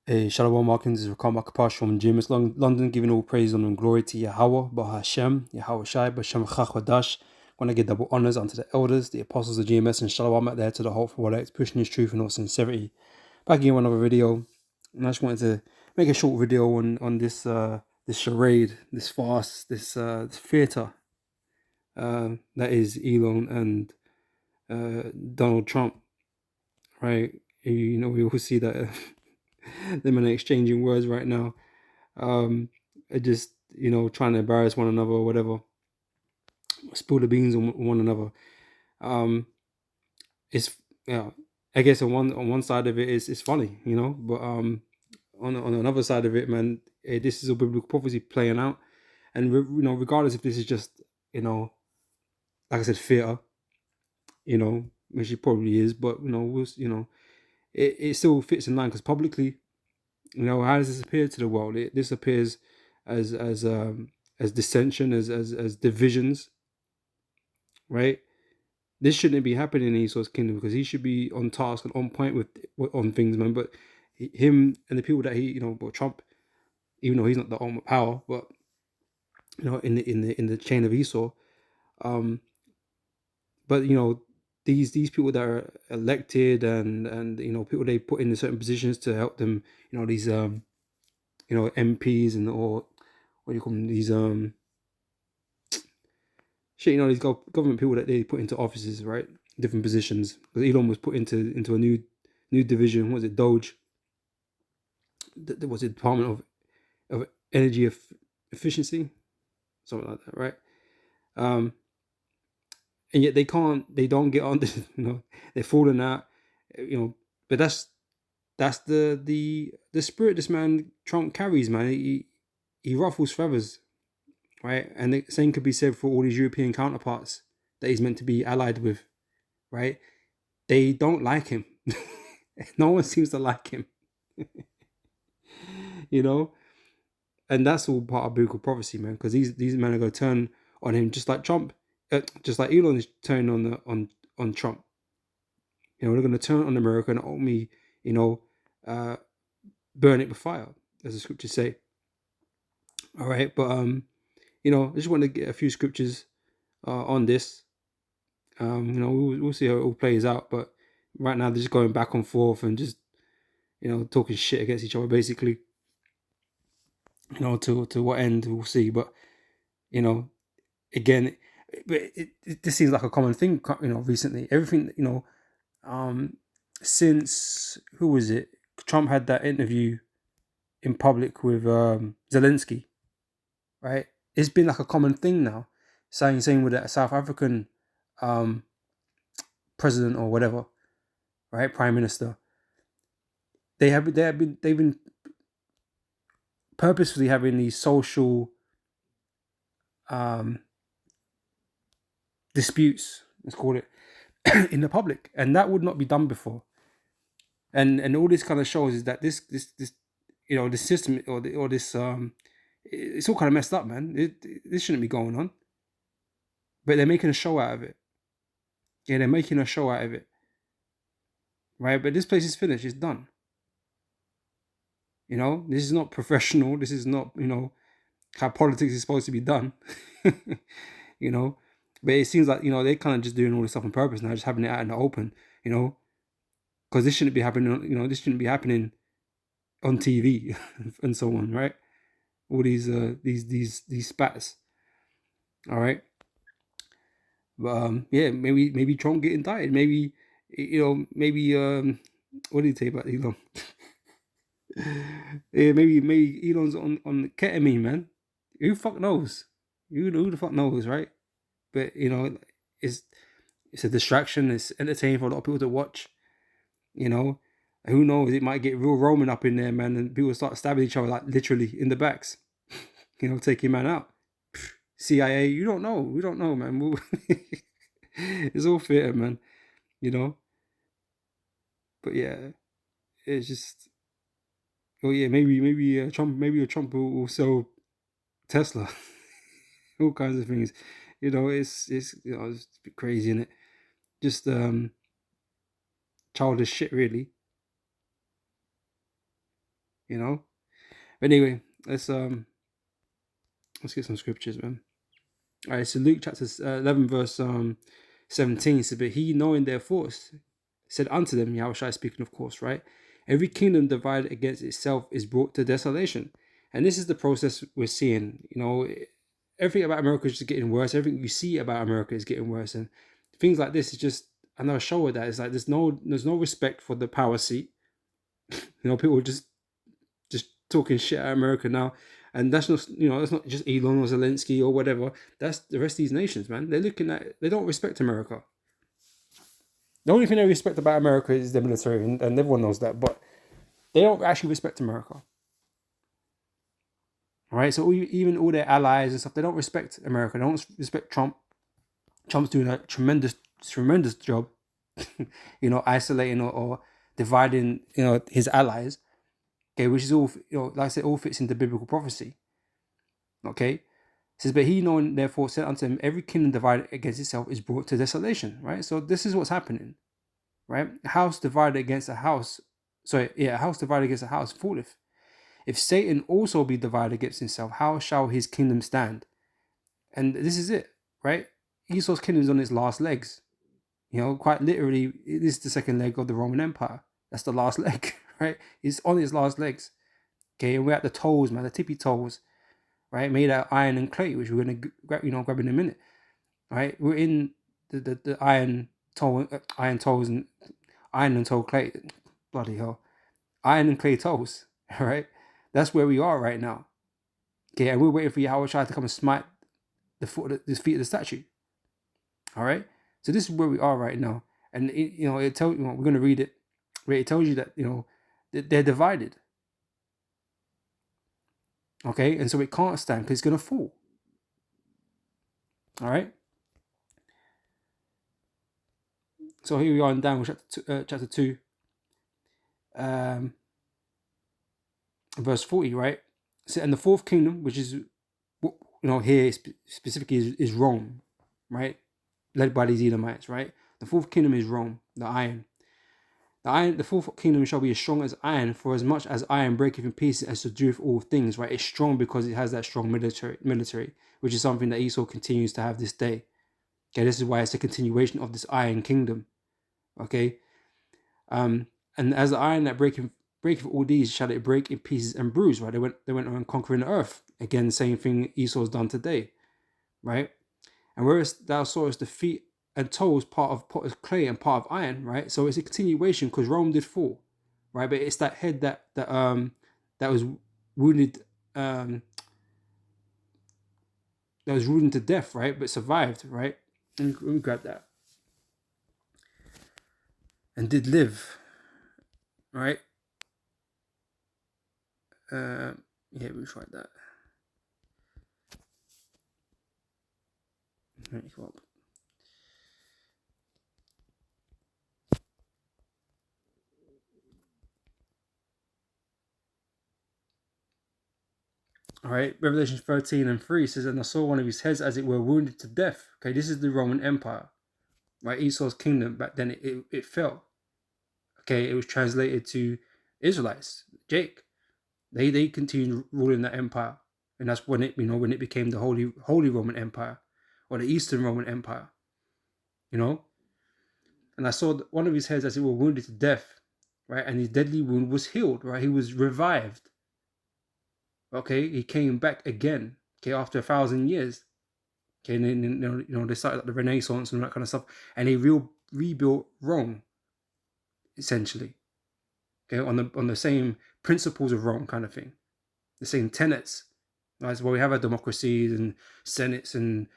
Shalom Markins is Rakam Akapash from James London, giving all praise and glory to Yahweh, Bahashem, Yahweh Shai, Bashem Chachwadash. Want to give double honors unto the elders, the apostles of GMS, and Shalom out there to the hopeful elect, pushing his truth and all sincerity. Back again with another video, and I just wanted to make a short video on this this charade, this farce, this theater that is Elon and Donald Trump, right? You know, we all see that them and exchanging words right now. Just, you know, trying to embarrass one another or whatever, spill the beans on one another. It's, yeah, I guess on one side of it is funny, you know, but on another side of it, man, this is a biblical prophecy playing out, and you know, regardless if this is just, you know, like I said, theater, you know, which it probably is, but you know, it still fits in line because publicly, you know, how does this appear to the world? This appears as dissension, as divisions, right? This shouldn't be happening in Esau's kingdom because he should be on task and on point with on things, man. But him and the people that he, you know, well, Trump, even though he's not the ultimate power, but you know, in the chain of Esau, but you know, these people that are elected and you know, people they put in certain positions to help them, you know, these you know, MPs and or what do you call them, these shit, you know, these government people that they put into offices, right? Different positions. Because Elon was put into a new division. What was it, Doge? There was a Department of Energy Efficiency, something like that, right? And yet they don't get on. You know, they're falling out. You know, but that's the spirit this man Trump carries, man. He ruffles feathers, right? And the same could be said for all his European counterparts that he's meant to be allied with, right? They don't like him. No one seems to like him. You know, and that's all part of biblical prophecy, man. Because these men are going to turn on him, just like Trump, just like Elon is turning on Trump. You know, they're going to turn on America and ultimately, you know, burn it with fire, as the scriptures say. All right, but you know, I just want to get a few scriptures on this. You know, we'll see how it all plays out. But right now, they're just going back and forth and just, you know, talking shit against each other, basically. You know, to what end we'll see. But you know, again, this seems like a common thing. You know, recently, everything, you know, since who was it? Trump had that interview in public with Zelensky, right? It's been like a common thing now. Same with that South African president or whatever, right? Prime Minister. They've been purposefully having these social disputes, let's call it, in the public, and that would not be done before. And all this kind of shows is that this you know, this system or this it's all kind of messed up, man. This shouldn't be going on, but they're making a show out of it. Yeah, they're making a show out of it, right? But this place is finished. It's done. You know, this is not professional. This is not, you know, how politics is supposed to be done. You know, but it seems like, you know, they're kind of just doing all this stuff on purpose now, just having it out in the open, you know, because this shouldn't be happening. You know, this shouldn't be happening on TV and so on, right? All these spats. All right. But yeah, maybe Trump get indicted. Maybe, you know, maybe what did he say about Elon? Yeah, maybe Elon's on ketamine, man. Who the fuck knows? Who the fuck knows, right? But you know, it's a distraction. It's entertaining for a lot of people to watch. You know, who knows? It might get real Roman up in there, man, and people start stabbing each other like literally in the backs. You know, taking man out. CIA, you don't know. We don't know, man. It's all theater, man. You know. But yeah, it's just. Oh yeah, maybe Trump will sell Tesla. All kinds of things. You know, it's you know, it's a bit crazy, isn't it? Just childish shit, really. you know. But anyway, let's get some scriptures, man. All right, so Luke chapter 11, verse 17 says, "But he, knowing their thoughts, said unto them," Yahushua speaking, of course, right? "Every kingdom divided against itself is brought to desolation." And this is the process we're seeing. You know, everything about America is just getting worse. Everything you see about America is getting worse, and things like this is just another show of that. It's like there's no respect for the power seat. You know, people just talking shit at America now. And that's not, that's not just Elon or Zelensky or whatever. That's the rest of these nations, man. They don't respect America. The only thing they respect about America is the military, and everyone knows that. But they don't actually respect America. All right, so even all their allies and stuff, they don't respect America. They don't respect Trump. Trump's doing a tremendous job, isolating or dividing, his allies. Okay, which is all, like I said, all fits into biblical prophecy. Okay, it says, "But he, knowing therefore, said unto him, Every kingdom divided against itself is brought to desolation." Right, so this is what's happening. Right, a house divided against a house. A house divided against a house falleth. If Satan also be divided against himself, how shall his kingdom stand? And this is it, right? Esau's kingdom is on its last legs. Quite literally, it is the second leg of the Roman Empire. That's the last leg, right? It's on its last legs. Okay, and we're at the toes, man, the tippy toes, right? Made out of iron and clay, which we're gonna grab in a minute, right? We're in the iron toes and iron and toe clay. Bloody hell, iron and clay toes, right? That's where we are right now. Okay, and we're waiting for Yahweh to come and smite the feet of the statue. All right, so this is where we are right now, and it tells we're going to read it, where it tells you that they're divided. Okay, and so it can't stand because it's going to fall. All right. So here we are in Daniel chapter 2, verse 40, right? So, and the fourth kingdom, which is, here specifically is Rome, right? Led by these Edomites, right? The fourth kingdom is Rome, the iron. The fourth kingdom shall be as strong as iron, for as much as iron breaketh in pieces and subdueth all things, right? It's strong because it has that strong military, which is something that Esau continues to have this day. Okay, this is why it's a continuation of this iron kingdom. Okay, and as the iron that breaketh all these, shall it break in pieces and bruise, right? They went around conquering the earth. Again, same thing Esau's done today, right? And whereas thou sawest the feet and toes part of potter's clay and part of iron, right? So it's a continuation because Rome did fall, right? But it's that head that was wounded, that was wounded to death, right? But survived, right? Let me grab that. And did live, right? Yeah, we tried that. Let me go up. All right, Revelation 13:3 says, "And I saw one of his heads as it were wounded to death." Okay, this is the Roman Empire, right? Esau's kingdom back then it fell. Okay, it was translated to Israelites, Jake. They continued ruling that empire, and that's when it became the Holy Roman Empire, or the Eastern Roman Empire. And I saw one of his heads as it were wounded to death, right? And his deadly wound was healed, right? He was revived. Okay, he came back again. Okay, after 1,000 years. Okay, and then they started like the Renaissance and that kind of stuff, and he rebuilt Rome, essentially. Okay, on the same principles of Rome, kind of thing, the same tenets. Right, so, well, we have our democracies and senates, and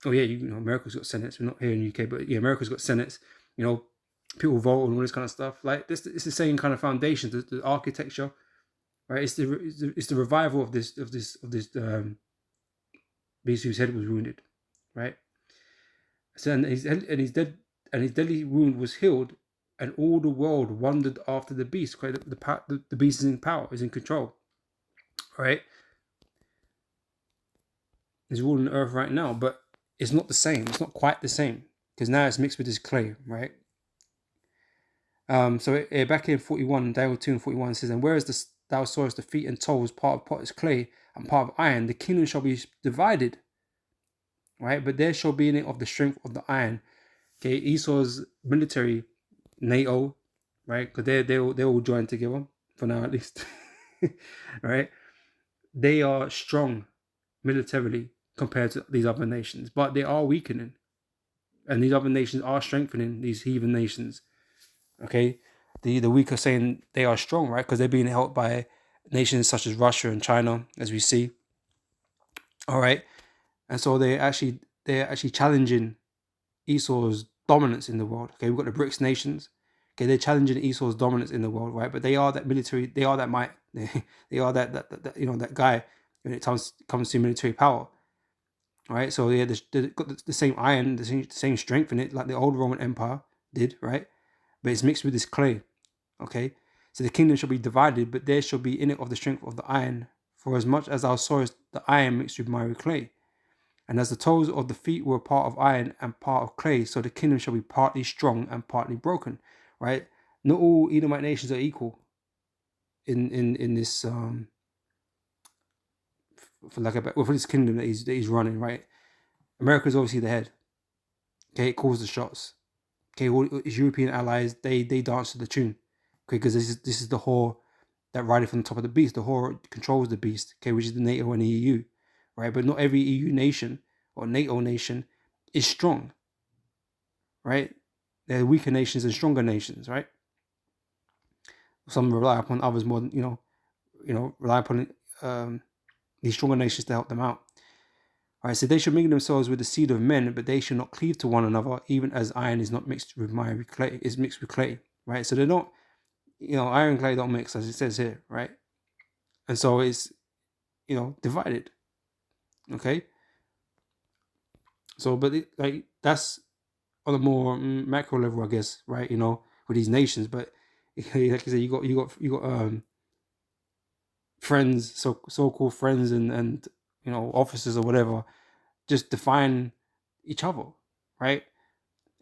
America's got senates. We're not here in the UK, but yeah, America's got senates. People vote and all this kind of stuff. Like this, it's the same kind of foundation, the architecture, right? It's the revival of this beast whose head was wounded, right? So and his deadly wound was healed, and all the world wondered after the beast. Okay, the beast is in power, is in control, right? He's ruling the earth right now, but it's not the same. It's not quite the same because now it's mixed with this clay, right? Back in 41, Daniel 2 and 41 says, and whereas thou sawest the feet and toes, part of potter's clay and part of iron, the kingdom shall be divided, right? But there shall be in it of the strength of the iron. Okay, Esau's military, NATO, right? Because they're all joined together for now at least, right? They are strong militarily compared to these other nations, but they are weakening, and these other nations are strengthening these heathen nations. Okay, the weak are saying they are strong, right? Because they're being helped by nations such as Russia and China, as we see. All right, and so they're actually challenging Esau's dominance in the world. Okay, we've got the BRICS nations. Okay, they're challenging Esau's dominance in the world, right? But they are that military, they are that might, they are that that guy when it comes to military power, right? So yeah, they've got the same iron, the same strength in it, like the old Roman Empire did, right? But it's mixed with this clay. Okay, so the kingdom shall be divided, but there shall be in it of the strength of the iron. For as much as thou sawest the iron mixed with miry clay, and as the toes of the feet were part of iron and part of clay, so the kingdom shall be partly strong and partly broken. Right? Not all Edomite nations are equal in this for this kingdom that he's running. Right? America is obviously the head. Okay, it calls the shots. Okay, all his European allies they dance to the tune. Okay, because this is the whore that riding from the top of the beast. The whore controls the beast. Okay, which is the NATO and the EU. Right? But not every EU nation or NATO nation is strong. Right? There are weaker nations and stronger nations, right? Some rely upon others more than, rely upon these stronger nations to help them out. All right, so they should mingle themselves with the seed of men, but they should not cleave to one another, even as iron is not mixed with miry clay, is mixed with clay, right? So they're not, iron and clay don't mix, as it says here, right? And so it's, divided, okay? So, but that's on a more macro level, I guess, right? With these nations, but like I said, you got friends, so-called friends, and officers or whatever, just define each other, right?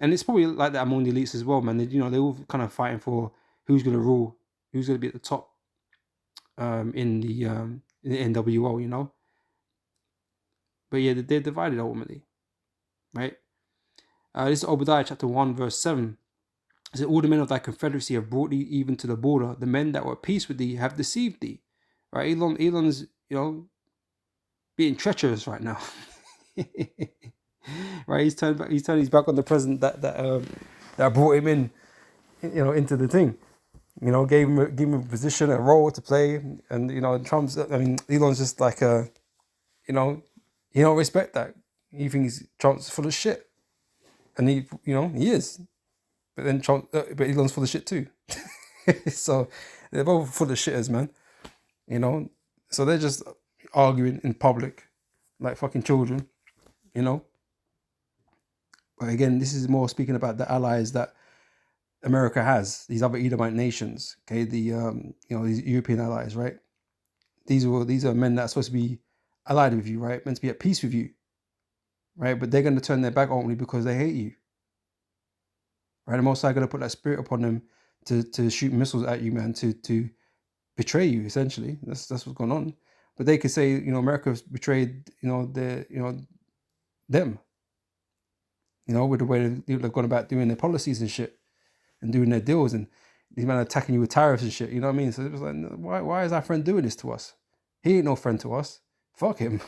And it's probably like that among the elites as well, man. They're all kind of fighting for who's going to rule, who's going to be at the top in the NWO, But yeah, they're divided ultimately, right? This is Obadiah chapter 1, verse 7. It says, all the men of thy confederacy have brought thee even to the border. The men that were at peace with thee have deceived thee. Right? Elon's, being treacherous right now. Right? He's turned his back on the president that brought him in, into the thing. Gave him a position, a role to play, and Elon's just like he don't respect that. He thinks Trump's full of shit, and he is, but then but Elon's full of shit too. So they're both full of shitters, man. So they're just arguing in public like fucking children, But again, this is more speaking about the allies that America has, these other Edomite nations, okay, these European allies, right? These are men that are supposed to be allied with you, right? Meant to be at peace with you, right? But they're going to turn their back only because they hate you, right? The Most High going to put that spirit upon them to shoot missiles at you, man, to betray you. Essentially, that's what's going on. But they could say, America's betrayed, them, with the way they've gone about doing their policies and shit, and doing their deals, and these men attacking you with tariffs and shit. You know what I mean? So it was like, why is our friend doing this to us? He ain't no friend to us. Fuck him.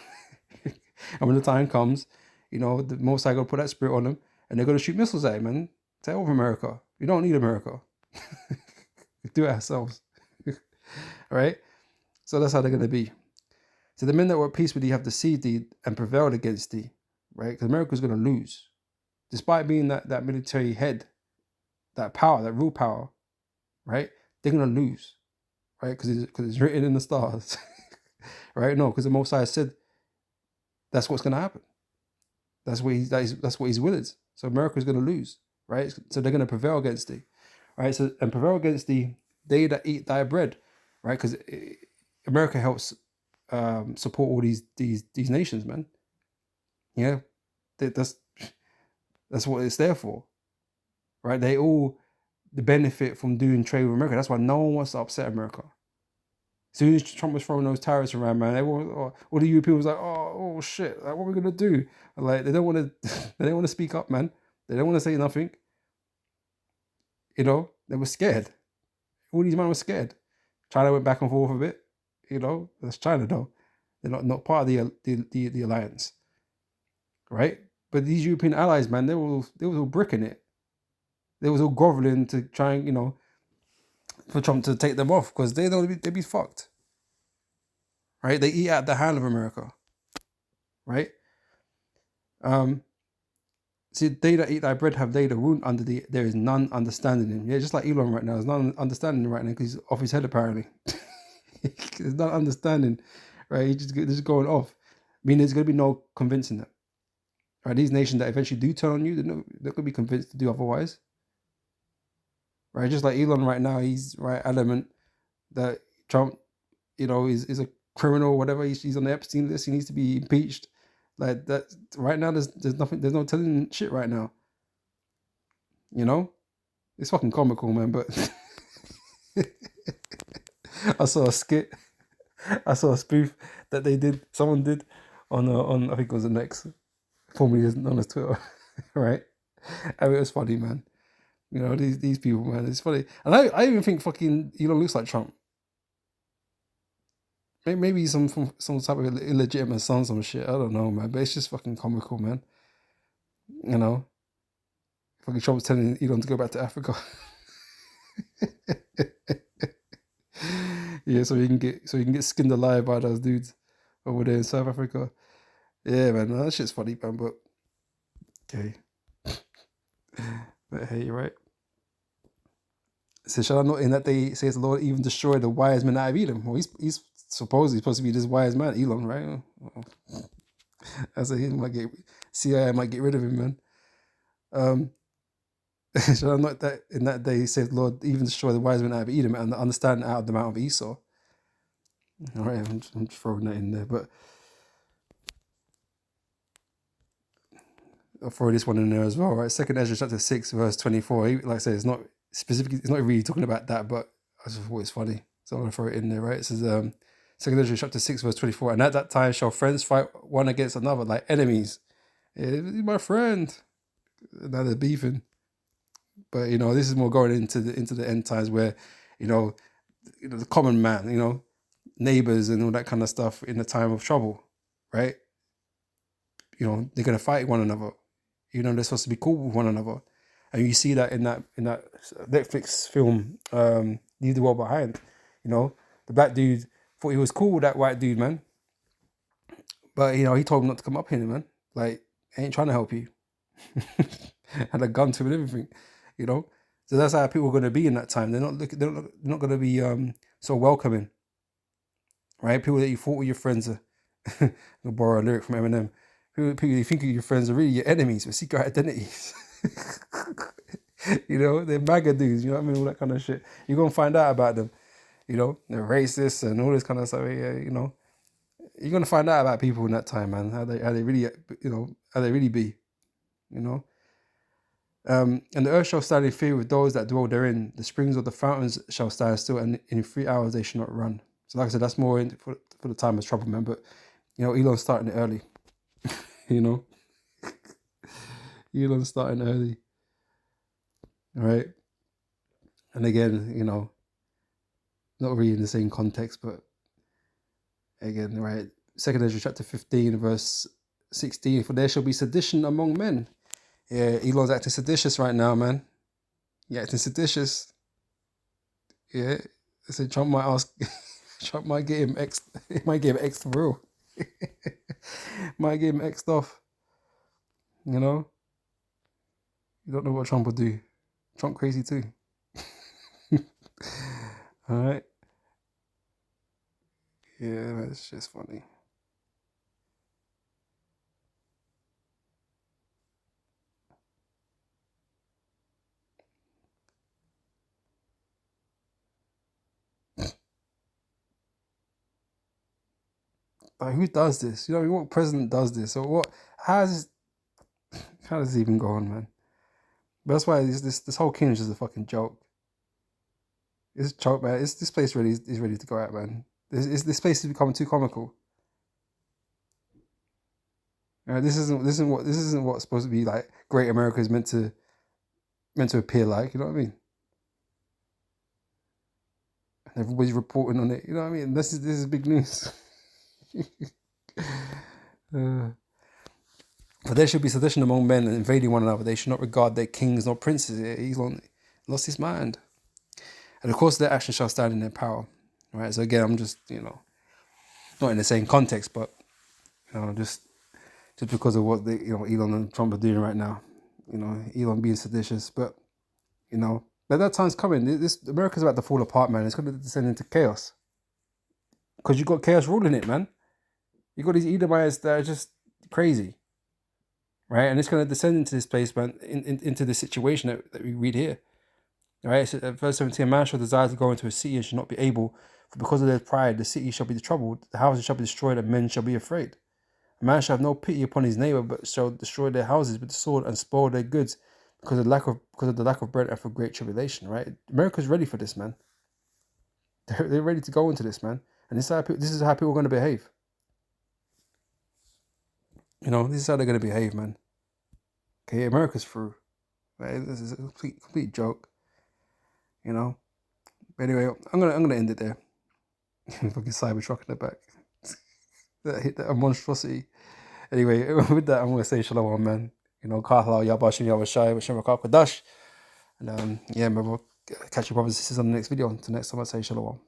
And when the time comes, the Most High gonna put that spirit on them, and they're gonna shoot missiles at him, man. Take over America. We don't need America. We do it ourselves. All right? So that's how they're gonna be. So the men that were at peace with thee have deceived thee and prevailed against thee, right? Because America's gonna lose, despite being that military head, that power, that real power, right? They're gonna lose, right? Because it's written in the stars, right? No, because the Most High said that's what's gonna happen. That's what his will is. So America's gonna lose, right? So they're gonna prevail against thee, right? So and prevail against thee, they that eat thy bread, right? Because America helps support all these nations, man. Yeah, that's what it's there for, right? They all the benefit from doing trade with America. That's why no one wants to upset America. As soon as Trump was throwing those tariffs around, man, everyone, all the Europeans was like, oh shit, like, what are we gonna do? Like, they don't want to, they don't want to speak up, man. They don't want to say nothing. You know, they were scared. All these men were scared. China went back and forth a bit. You know, that's China though. They're not part of the alliance, right? But these European allies, man, they was all bricking it. They was all groveling to try and, you know, for Trump to take them off because they know they'd be fucked, right? They eat out the hand of America, right? See, they that eat thy bread have they the wound under the. There is none understanding him. Yeah, just like Elon right now, there's none understanding him right now because he's off his head apparently. There's none understanding, right? He's just going off. I mean, there's going to be no convincing them. Right? These nations that eventually do turn on you, they're going to be convinced to do otherwise. Right? Just like Elon right now, he's right adamant that Trump, you know, is a criminal or whatever. He's on the Epstein list. He needs to be impeached. Like that right now, there's nothing. There's no telling shit right now. You know, it's fucking comical, man. But I saw a skit. I saw a spoof that they did. Someone did on I think it was the next, formerly known as Twitter, right? And it was funny, man. You know, these people, man, it's funny. And I even think fucking Elon looks like Trump. Maybe some type of illegitimate son, some shit. I don't know, man. But it's just fucking comical, man. You know, fucking Trump's telling Elon to go back to Africa. Yeah, so he can get skinned alive by those dudes over there in South Africa. Yeah, man, that shit's funny, man. But okay, but hey, you're right. So shall I not in that day says the Lord even destroy the wise men out of Edom? Well, he's supposed to be this wise man, Elon, right? I said he might get CIA might get rid of him, man. Shall I not that in that day says the Lord even destroy the wise men out of Edom and the understanding out of the mount of Esau? All right, I'm just throwing that in there, but I'll throw this one in there as well, right? 2nd Ezra chapter 6, verse 24. Like I said, it's not specifically, it's not really talking about that, but I just thought it's funny, so I'm gonna throw it in there, right? It says 2nd Ezra chapter 6, verse 24. And at that time shall friends fight one against another like enemies. Yeah, he's my friend. Now they're beefing. But you know, this is more going into the end times where, you know, the common man, you know, neighbors and all that kind of stuff in the time of trouble, right? You know, they're gonna fight one another. You know, they're supposed to be cool with one another, and you see that in that Netflix film, Leave the World Behind. You know, the black dude thought he was cool with that white dude, man, but you know, he told him not to come up here, man. Like, I ain't trying to help you. Had a gun to him and everything, you know. So that's how people are going to be in that time. They're not going to be so welcoming, right? People that you thought were your friends are. I'll borrow a lyric from Eminem. People you think are your friends are really your enemies with secret identities. You know, they're MAGA dudes. You know what I mean? All that kind of shit. You're gonna find out about them. You know, they're racist and all this kind of stuff. Yeah, you know, you're gonna find out about people in that time, man. How they really, you know, how they really be. You know. And the earth shall stand in fear with those that dwell therein. The springs of the fountains shall stand still, and in 3 hours they shall not run. So, like I said, that's more for the time of trouble, man. But you know, Elon's starting it early. You know, Elon's starting early. All right. And again, you know, not really in the same context, but again, right. 2nd Ezra chapter 15, verse 16. For there shall be sedition among men. Yeah, Elon's acting seditious right now, man. He acting seditious. Yeah. So Trump might ask, Trump might get him X, it might get him X for real. Might get him X'd off. You know? You don't know what Trump will do. Trump crazy too. Alright. Yeah, that's just funny. Like, who does this? You know, what president does this? Or what? How does this even go on, man? But that's why this whole king is just a fucking joke. It's choke, man. This place really is ready to go out, man. This place is becoming too comical. This isn't what's supposed to be like. Great America is meant to appear like. You know what I mean? And everybody's reporting on it. You know what I mean? This is big news. But there should be sedition among men and invading one another. They should not regard their kings nor princes. He's lost his mind. And of course, their actions shall stand in their power. Right. So again, I'm just not in the same context, but just because of what Elon and Trump are doing right now. Elon being seditious, but but that time's coming. This America's about to fall apart, man. It's going to descend into chaos because you got chaos ruling it, man. You got these Edomites that are just crazy, right? And it's going to descend into this place, man, into the situation that we read here. Right, so verse 17, a man shall desire to go into a city and shall not be able, for because of their pride, the city shall be troubled, the houses shall be destroyed, and men shall be afraid. A man shall have no pity upon his neighbor, but shall destroy their houses with the sword and spoil their goods because of the lack of bread and for great tribulation. Right, America's ready for this, man. They're ready to go into this, man, and this is how people are going to behave. This is how they're going to behave, man. Okay, America's through. Right, this is a complete joke. But anyway, I'm gonna end it there. Fucking Cybertruck in the back. that hit that monstrosity. Anyway, with that, I'm gonna say shalom, man. Kahla, Yabashim, Yabashai, Bashem Rakak Dash. And yeah, man, we'll catch you brothers and sisters on the next video. Until next time, I say shalom.